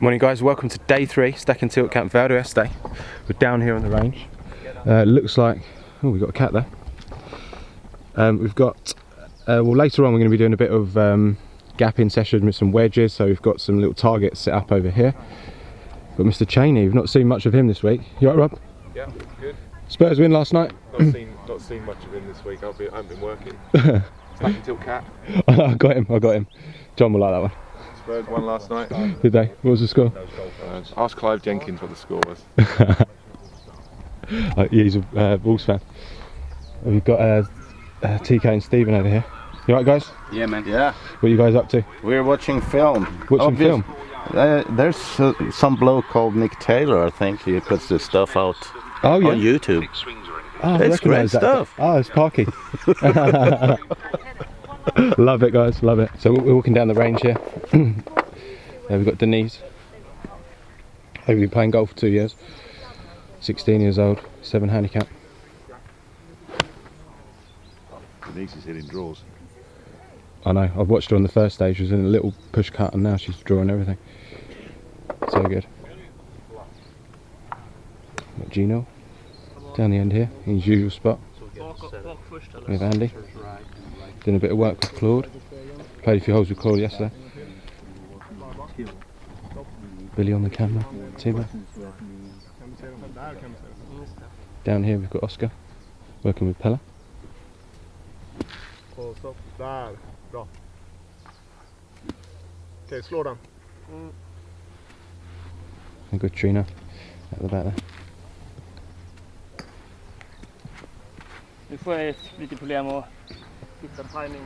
Morning guys, welcome to day 3, stack and tilt camp Valle, este. We're down here on the range. Looks like, oh, we've got a cat there. We've got, well, later on we're going to be doing a bit of gapping session with some wedges, so we've got some little targets set up over here. Got Mr. Cheney, we've not seen much of him this week. You alright, Rob? Yeah, good. Spurs win last night? Not seen much of him this week. I haven't been working. Stack and tilt cat. I got him. John will like that one. Spurs won last night. Did they? What was the score? Ask Clive Jenkins what the score was. Yeah, he's a Wolves fan. We've got TK and Stephen over here. You alright guys? Yeah, man. Yeah. What are you guys up to? We're watching film. Film? There's some bloke called Nick Taylor, I think. He puts this stuff out on YouTube. Oh, it's great stuff. Oh, it's Parky. Love it, guys, love it. So we're walking down the range here. We've got Denise. They've been playing golf for 2 years. 16 years old, 7 handicap. Denise is hitting draws. I know, I've watched her on the first stage. She was in a little push cut and now she's drawing everything. So good. Got Gino down the end here, in his usual spot. With Andy. Doing a bit of work with Claude. Played a few holes with Claude yesterday. Billy on the camera. Timo. Down here we've got Oscar working with Pella. Okay, slow down. And good Trina at the back there. Nu får jag lite problem att hitta timing.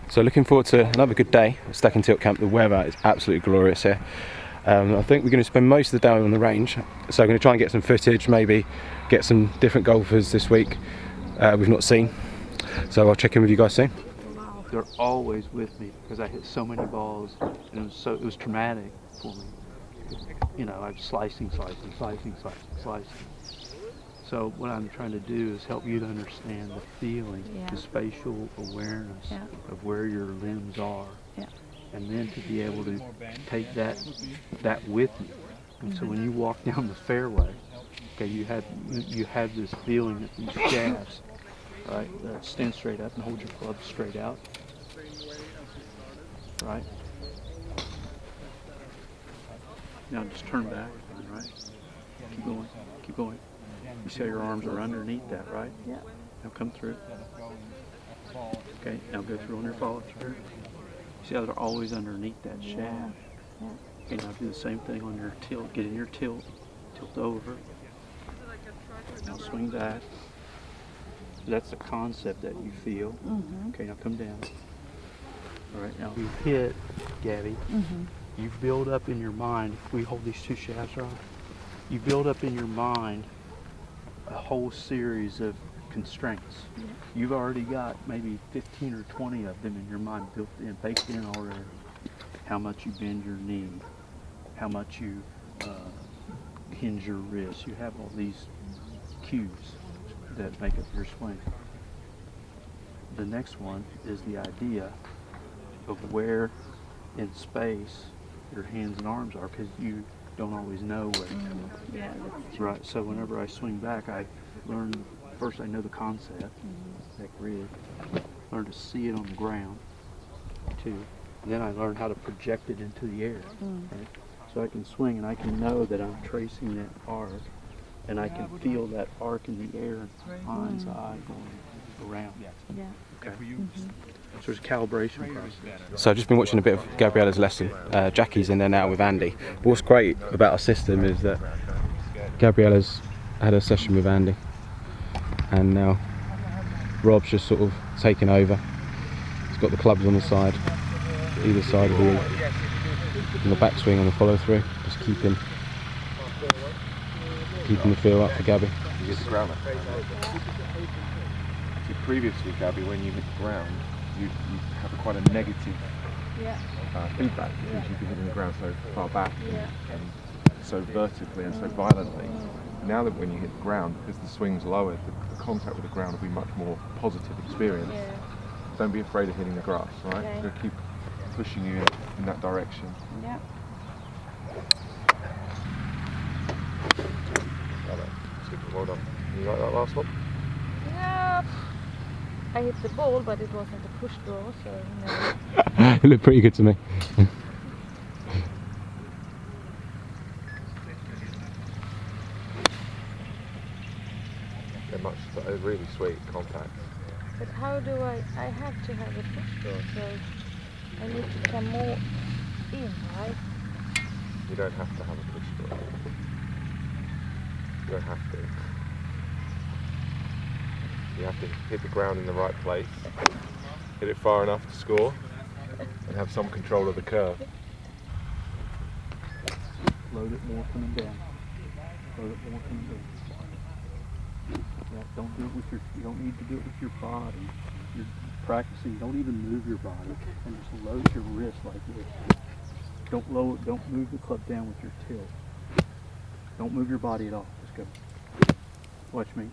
So looking forward to another good day at Stack and Tilt Camp. The weather is absolutely glorious here. I think we're going to spend most of the day on the range, so I'm going to try and get some footage, maybe get some different golfers this week we've not seen. So I'll check in with you guys soon. They're always with me because I hit so many balls, and it was traumatic for me. You know, I'm slicing. So what I'm trying to do is help you to understand the feeling, the spatial awareness of where your limbs are, and then to be able to take that with you. And so when you walk down the fairway, okay, you have this feeling that these shafts, right, stand straight up and hold your club straight out, right. Now just turn back, right. Keep going. You see how your arms are underneath that, right? Yeah. Now come through. Okay, now go through on your follow through. See how they're always underneath that shaft? Yeah. Okay, now do the same thing on your tilt. Get in your tilt over. Now swing back. So that's the concept that you feel. Mm-hmm. Okay, now come down. All right, now you hit, Gabby. Mm-hmm. You build up in your mind, if we hold these two shafts right, you build up in your mind a whole series of constraints. Yeah. You've already got maybe 15 or 20 of them in your mind built in, baked in already. How much you bend your knee, how much you hinge your wrist. You have all these cues that make up your swing. The next one is the idea of where in space your hands and arms are, because you don't always know where to come. Yeah, right. So whenever I swing back, I learn, first I know the concept, that grid, learn to see it on the ground, too. And then I learn how to project it into the air, right? So I can swing and I can know that I'm tracing that arc, and I can feel that arc in the air and mind's eye going around. Yeah. Okay. So there's a calibration process. So I've just been watching a bit of Gabriella's lesson. Jackie's in there now with Andy. But what's great about our system is that Gabriella's had a session with Andy, and now Rob's just sort of taken over. He's got the clubs on the side, either side of the ring, and the backswing on the follow through, just keeping the feel up for Gabby. You hit the ground. See, previously, Gabby, when you hit the ground, you have quite a negative feedback because you've been hitting the ground so far back and so vertically and so violently. Now that when you hit the ground, because the swing's lower, the contact with the ground will be much more positive experience. Don't be afraid of hitting the grass, right? We're going to keep pushing you in. in that direction. Yeah. Super, well done. You like that last one? Yeah. I hit the ball, but it wasn't a push draw, so no. It looked pretty good to me. They're really sweet contact. But how do I have to have a push draw, so I need to come more in, right? You don't have to have a push draw. You don't have to. You have to hit the ground in the right place, hit it far enough to score, and have some control of the curve. Load it more coming down. Load it more coming down. Yeah, don't do it with your, you don't need to do it with your body. You're practicing, don't even move your body, and just load your wrist like this. Don't lower, don't move the club down with your tilt. Don't move your body at all, just go. Watch me.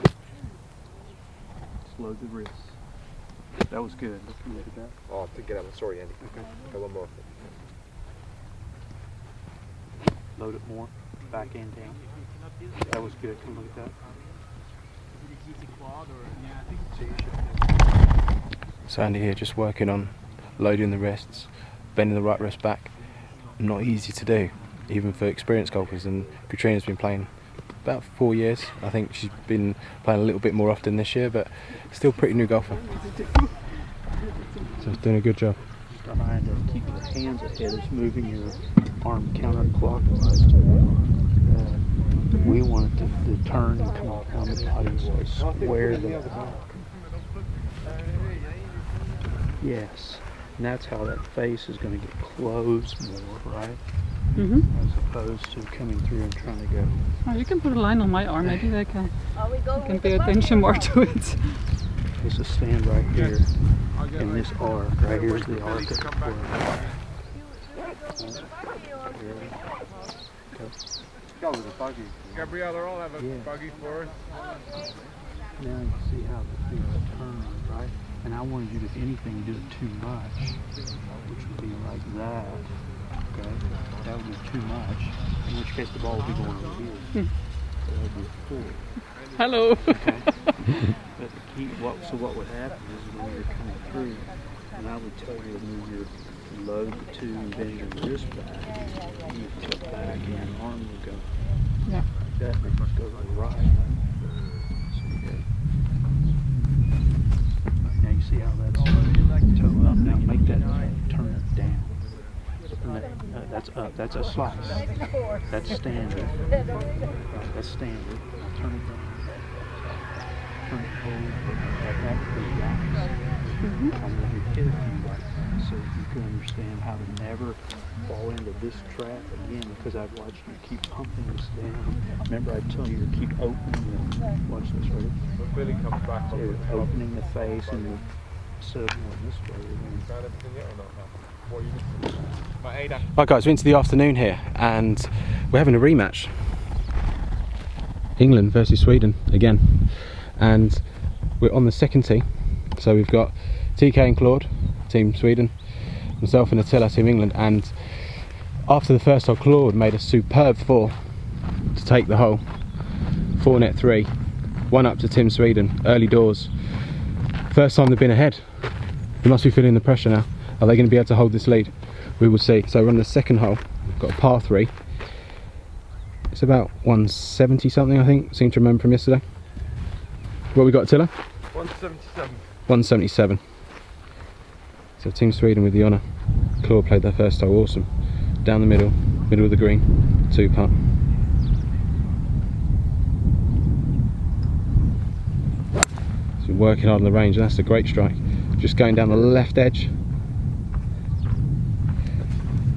Just load the wrist. That was good. Let's look at that. Oh, I did get that one. Sorry, Andy. Okay. Go one more. Load it more, back and down. That was good. Come look at that. So Andy here just working on loading the wrists, bending the right wrist back. Not easy to do, even for experienced golfers, and Katrina's been playing about 4 years. I think she's been playing a little bit more often this year, but still pretty new golfer. So she's doing a good job. Trying to keep your hands ahead is moving your arm counterclockwise. We want it to turn and come around the body so it's square the back. Yes, and that's how that face is going to get closed more, right? Mm-hmm. As opposed to coming through and trying to go. Oh, you can put a line on my arm, maybe I can Are we going pay attention more to it. This is stand right here, and this arc right here is the arc of the foot. Go with a buggy. Gabrielle, I'll have a buggy for us. Now you see how the thing turns, right? And I wanted you to, if anything, do it too much, which would be like that. Okay, that would be too much. In which case, the ball would be going over here. So that would be a four. Hello. Okay. But the key, so what would happen is when you're coming through, and I would tell you to move your load the two, bend your wrist back, and you tilt back, and your arm would go. Yeah. Like that, and it just goes right. So you go. Now you see how that's toe up. Now make that turn it down. That's up. That's a slice. That's standard. Right, that's standard. Now turn it down. Turn it over. That relax. I want you to hit a few right now so you can understand how to never fall into this trap again, because I've watched you keep pumping this down. Remember I told you to keep opening the, watch this, ready? When Billy comes back on the Opening the face and instead of going this way, you're going found everything yet or not? What are you missing? My Ada. Right guys, we're into the afternoon here and we're having a rematch. England versus Sweden again. And we're on the second tee. So we've got TK and Claude, Team Sweden, myself and Attila, Team England. And after the first hole, Claude made a superb four to take the hole. 4 net 3, 1 up to Team Sweden, early doors. First time they've been ahead. They must be feeling the pressure now. Are they going to be able to hold this lead? We will see. So we're on the second hole. We've got a par 3. It's about 170 something, I think. Seem to remember from yesterday. What we got, Attila? 177. 177. So Team Sweden with the honour. Claude played their first hole, awesome. Down the middle of the green, 2-putt. He's been working hard on the range, and that's a great strike. Just going down the left edge.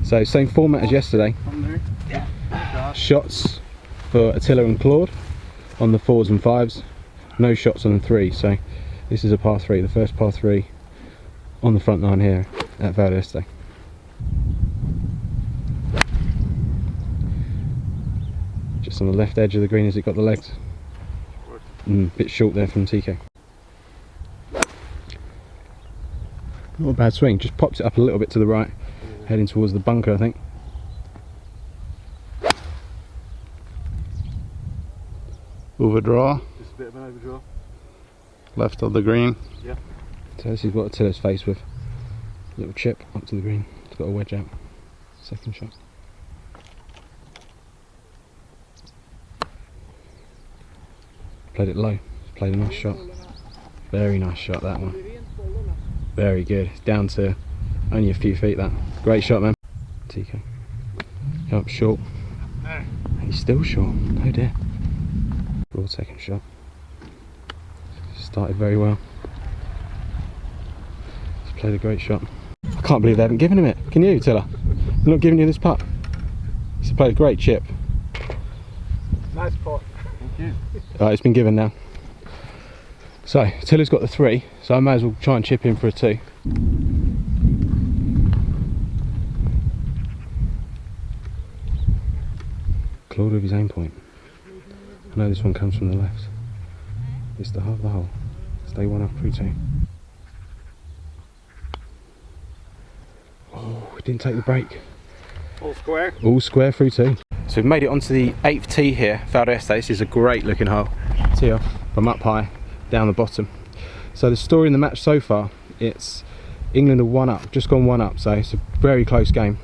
So same format as yesterday. Shots for Attila and Claude on the 4s and 5s. No shots on the 3s. So this is a par 3, the first par 3 on the front nine here at Valle, este. Just on the left edge of the green as it got the legs. Bit short there from TK. Not a bad swing, just pops it up a little bit to the right, heading towards the bunker, I think. Overdraw, Just a bit of an overdraw. left of the green. Yeah. So this is what Attila's faced with. Little chip up to the green. It's got a wedge out. Second shot. Played it low. Played a nice shot. Very nice shot, that one. Very good. It's down to only a few feet, that. Great shot, man. TK. Come up short. He's still short. Oh dear. Broad second shot. Started very well. He's played a great shot. I can't believe they haven't given him it. Can you, Attila? They're not giving you this putt. He's played a great chip. Nice pot. Thank you. Alright, it's been given now. So, Attila's got the 3, so I may as well try and chip in for a 2. Claude with his aim point. I know this one comes from the left. It's the half of the hole. Stay 1 up through 2. Oh, it didn't take the break. All square. All square through 2. So we've made it onto the 8th tee here, Valle este. This is a great looking hole. Tee off from up high, down the bottom. So the story in the match so far, it's England are 1 up, just gone 1 up, so it's a very close game.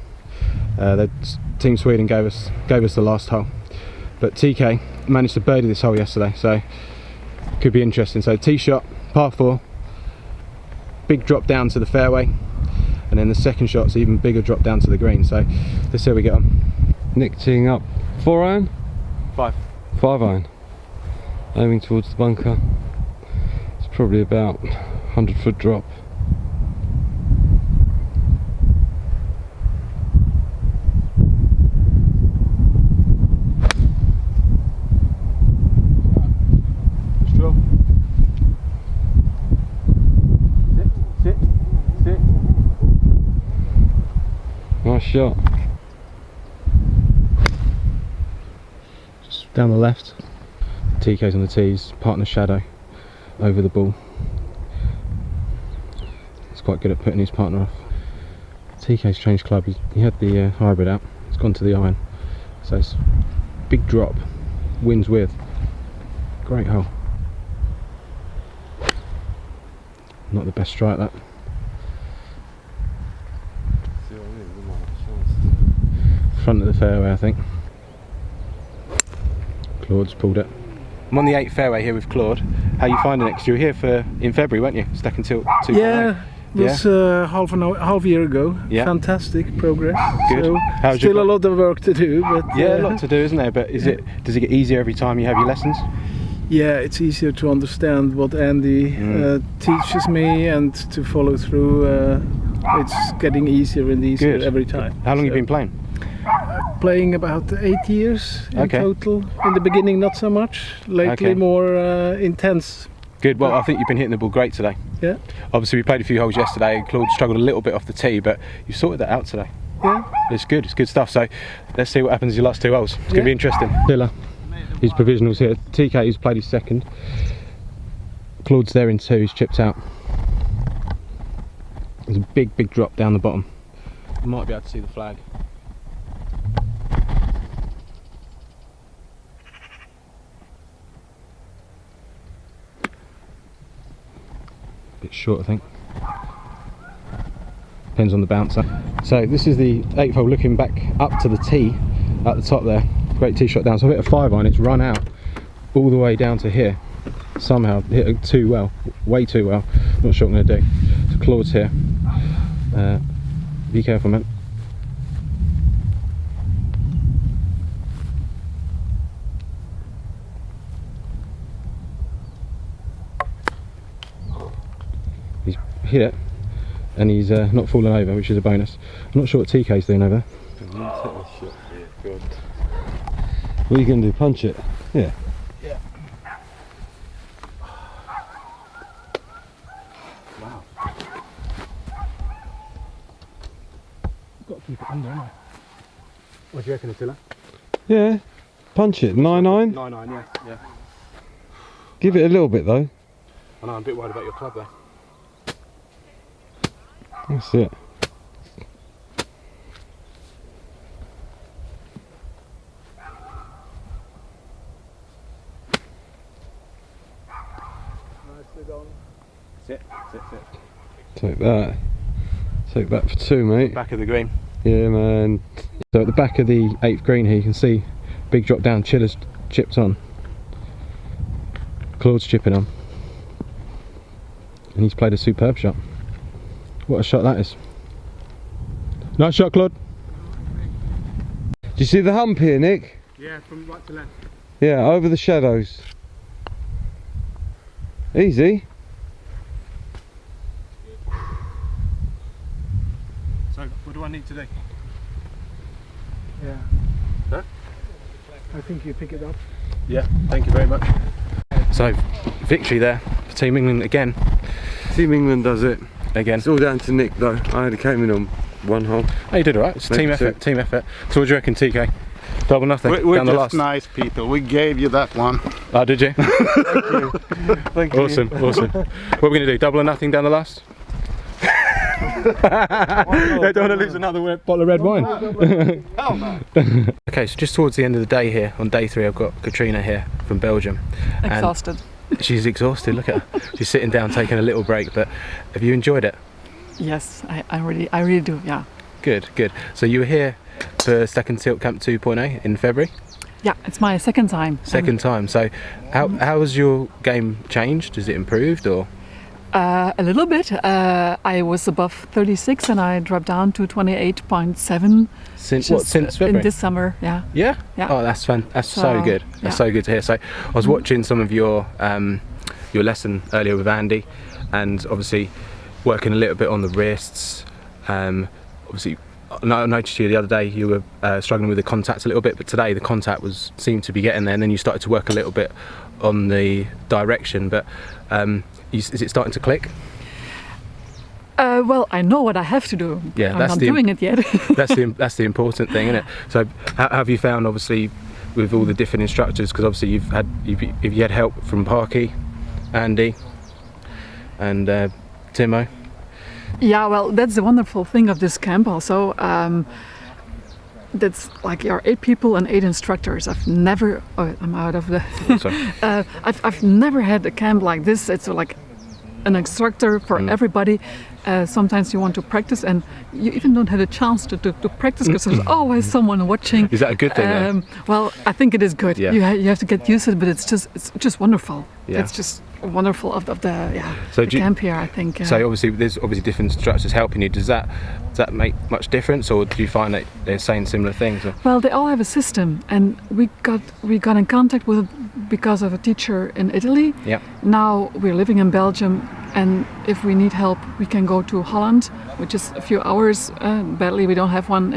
Team Sweden gave us the last hole, but TK managed to birdie this hole yesterday, so could be interesting. So tee shot, par 4, big drop down to the fairway, and then the second shot's even bigger drop down to the green. So let's see how we get on. Nick teeing up 4 iron? 5. 5 iron. Aiming towards the bunker. It's probably about 100-foot drop. Nice shot. Just down the left. TK's on the tees, partner shadow over the ball. He's quite good at putting his partner off. TK's changed club. He had the hybrid out. He's gone to the iron. So it's big drop. Winds with. Great hole. Not the best strike, that. Front of the fairway, I think. Claude's pulled it. I'm on the 8th fairway here with Claude. How are you finding it? 'Cause you were here in February, weren't you? Stuck until 2. Yeah, it was half year ago. Yeah. Fantastic progress. Good. So still a lot of work to do, but yeah, a lot to do, isn't there? But does it get easier every time you have your lessons? Yeah, it's easier to understand what Andy teaches me and to follow through. It's getting easier and easier every time. How long have you been playing? Playing about 8 years in total. In the beginning not so much, lately more intense. Good, well I think you've been hitting the ball great today. Yeah. Obviously we played a few holes yesterday. Claude struggled a little bit off the tee, but you sorted that out today. Yeah. It's good stuff. So let's see what happens in your last 2 holes. It's going to be interesting. Dilla, his provisionals here. TK, who's played his second. Claude's there in 2, he's chipped out. There's a big drop down the bottom. You might be able to see the flag. Bit short, I think. Depends on the bouncer. So this is the 8th hole, looking back up to the tee at the top there. Great tee shot down. So I hit a 5 iron. It's run out all the way down to here. Somehow hit it too well, way too well. Not sure what I'm going to do. So Claude's here. Be careful, man. He's hit it and he's not fallen over, which is a bonus. I'm not sure what TK's doing over there. What are you going to do, punch it? Yeah. Wow. Got to keep it under, haven't I? What do you reckon, Attila? Yeah, punch it. 9-9? 9-9, yeah. Give it a little bit though. I know, I'm a bit worried about your club there. That's it. Sit. Take that. Take that for 2, mate. Back of the green. Yeah, man. So at the back of the 8th green here, you can see big drop down. Chiller's chipped on. Claude's chipping on. And he's played a superb shot. What a shot that is. Nice shot, Claude. Do you see the hump here, Nick? Yeah, from right to left. Yeah, over the shadows. Easy. So, what do I need to do? Yeah. Huh? I think you pick it up. Yeah, thank you very much. So, victory there for Team England again. Team England does it. Again. It's all down to Nick though. I only came in on 1 hole. Oh, you did alright. It's a team effort. Team effort. So what do you reckon, TK? Double nothing. We're down the just last. nice people. We gave you that one. Oh, did you? Thank you. Awesome. What are we going to do? Double or nothing down the last? I don't want to lose another bottle of red wine. Hell no. Okay, so just towards the end of the day here, on day 3, I've got Katrina here from Belgium. Exhausted. And she's exhausted, look at her. She's sitting down taking a little break, but have you enjoyed it? Yes, I really do, yeah. Good. So you were here for second tilt camp 2.0 in February? Yeah, it's my second time. Second time. So how has your game changed? Has it improved or? A little bit. I was above 36 and I dropped down to 28.7. Since February? In this summer, yeah. Yeah? Yeah. Oh, that's fun. That's so good. That's so good to hear. So I was watching some of your lesson earlier with Andy, and obviously working a little bit on the wrists. Obviously, I noticed you the other day you were struggling with the contact a little bit, but today the contact seemed to be getting there, and then you started to work a little bit on the direction. But is it starting to click? Well, I know what I have to do. Yeah, I'm not doing it yet. that's the important thing, isn't it? So, how have you found, obviously, with all the different instructors? Because obviously you've had help from Parky, Andy, and Timo. Yeah, well, that's the wonderful thing of this camp. Also, that's like you're 8 people and 8 instructors. I've never. Oh, I'm out of the. Sorry. I've never had a camp like this. It's like an instructor for everybody. Sometimes you want to practice and you even don't have a chance to practice because there's always someone watching. Is that a good thing? Well, I think it is good. Yeah. You have to get used to it, but it's just wonderful. Yeah. It's just wonderful of the So the camp here, I think. So obviously there's different instructors helping you. Does that make much difference, or do you find that they're saying similar things? Or? Well, they all have a system, and we got in contact with it because of a teacher in Italy. Yeah. Now we're living in Belgium, and if we need help, we can go to Holland, which is a few hours. Badly, we don't have one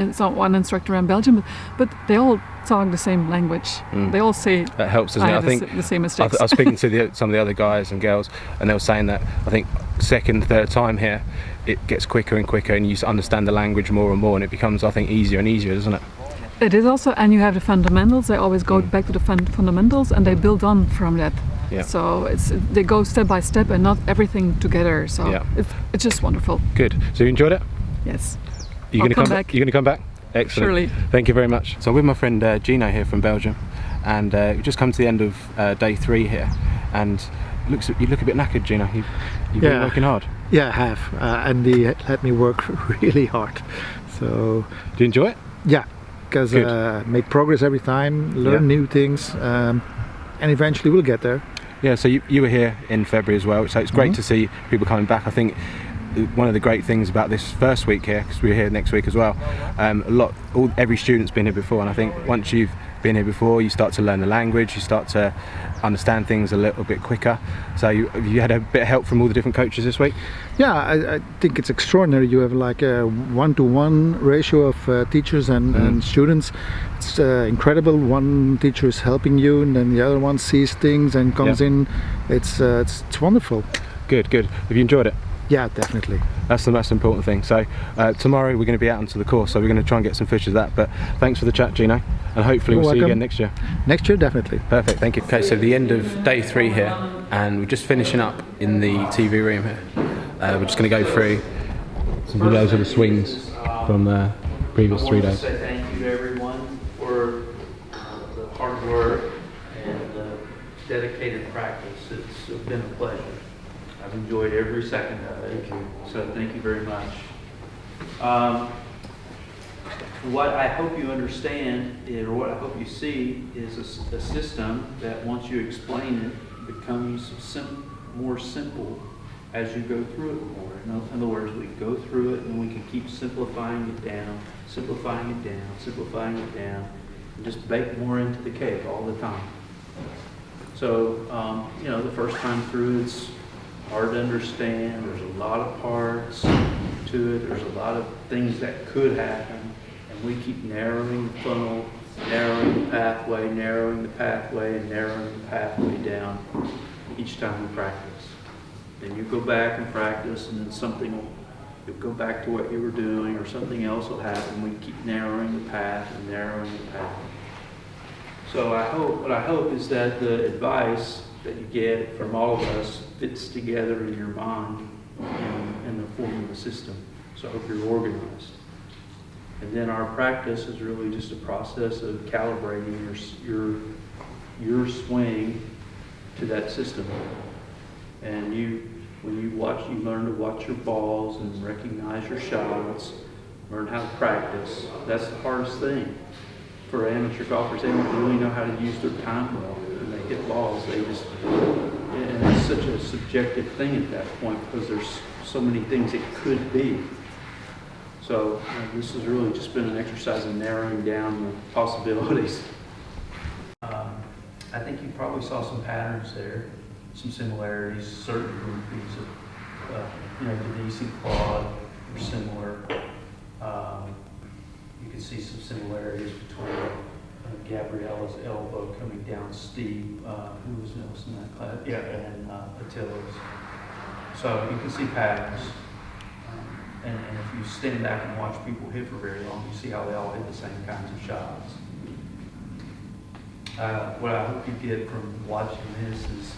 instructor in Belgium, but they all talk the same language. They all say that helps, doesn't it? I think the same mistakes. I was speaking to some of the other guys and girls, and they were saying that I think second, third time here, it gets quicker and quicker, and you understand the language more and more, and it becomes, I think, easier and easier, doesn't it? It is also, and you have the fundamentals. They always go back to the fundamentals, and they build on from that. Yeah. So they go step by step, and not everything together. So Yeah. it's just wonderful. Good. So you enjoyed it? Yes. You're going to come back? You're going to come back? Excellent. Surely. Thank you very much. So I'm with my friend Gino here from Belgium, and we've just come to the end of day 3 here, and you look a bit knackered, Gino. You've been working hard. Yeah, I have. Andy let me work really hard. So. Do you enjoy it? Yeah, because make progress every time, learn new things, and eventually we'll get there. Yeah. So you were here in February as well. So it's great to see people coming back. I think one of the great things about this first week here, because we're here next week as well, every student's been here before, and I think once you've been here before, you start to learn the language, you start to understand things a little bit quicker. So you had a bit of help from all the different coaches this week? Yeah, I think it's extraordinary. You have like a 1-to-1 ratio of teachers and students. It's incredible. One teacher is helping you, and then the other one sees things and comes in. It's wonderful. Good. Have you enjoyed it? Yeah, definitely. That's the most important thing. So tomorrow we're going to be out onto the course, so we're going to try and get some fish of that. But thanks for the chat, Gino, and hopefully we'll see you again next year. Next year, definitely. Perfect, thank you. Okay, so the end of day 3 here, and we're just finishing up in the TV room here. We're just going to go through some videos of the swings from the previous 3 I want days. to say thank you to everyone for the hard work and the dedicated practice. It's been a pleasure. I've enjoyed every second of it. So thank you very much. What I hope you understand, or what I hope you see, is a system that once you explain it, becomes more simple as you go through it more. In other words, we go through it and we can keep simplifying it down, simplifying it down, simplifying it down, and just bake more into the cake all the time. So, you know, the first time through, it's hard to understand. There's a lot of parts to it. There's a lot of things that could happen. And we keep narrowing the funnel, narrowing the pathway, and narrowing the pathway down each time we practice. Then you go back and practice, and then you'll go back to what you were doing, or something else will happen. We keep narrowing the path and narrowing the path. So what I hope is that the advice that you get from all of us fits together in your mind in the form of a system. So I hope you're organized. And then our practice is really just a process of calibrating your swing to that system. And when you watch, you learn to watch your balls and recognize your shots, learn how to practice. That's the hardest thing for amateur golfers. They don't really know how to use their time well. When they hit balls, and it's such a subjective thing at that point because there's so many things it could be. So this has really just been an exercise in narrowing down the possibilities. I think you probably saw some patterns there, some similarities. Certain groupings of, Denise and Claude are similar. You can see some similarities between Gabriella's elbow coming down steep. Who was else in that class? Yeah, and Attila's. So you can see patterns. And if you stand back and watch people hit for very long, you see how they all hit the same kinds of shots. What I hope you get from watching this is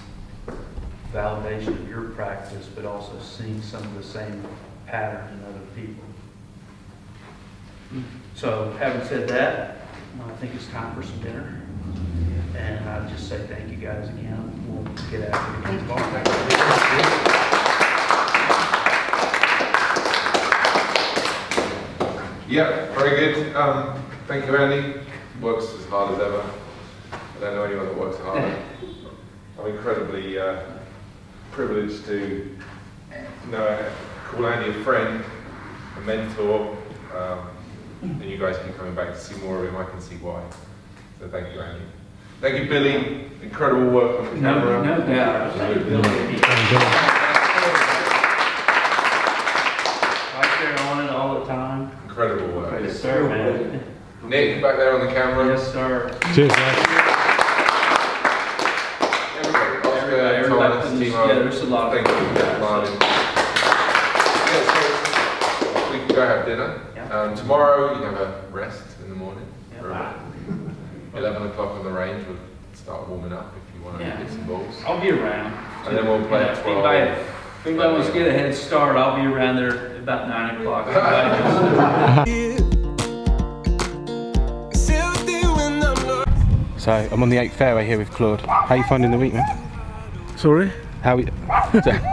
validation of your practice, but also seeing some of the same patterns in other people. So having said that, I think it's time for some dinner. And I'd just say thank you guys again. We'll get after the ball. Yeah, very good. Thank you, Andy. Works as hard as ever. I don't know anyone that works harder. I'm incredibly privileged to call Andy a friend, a mentor, and you guys keep coming back to see more of him. I can see why. So thank you, Andy. Thank you, Billy. Incredible work on the camera. No doubt. Thank you, Billy. On it all the time. Incredible work. Yes, sir, man. Nick, back there on the camera. Yes, sir. Cheers, guys. Everybody, Thomas, Timo. Yeah, there's a lot of things. So we can go have dinner. Yeah. Tomorrow you can have a rest in the morning. Yeah. 11 o'clock on the range. We'll start warming up if you want to hit some balls. I'll be around. And then we'll play at 12. If anybody wants to get a head start, I'll be around there about 9 o'clock. So I'm on the 8th fairway here with Claude. How are you finding the week, man? Sorry? How?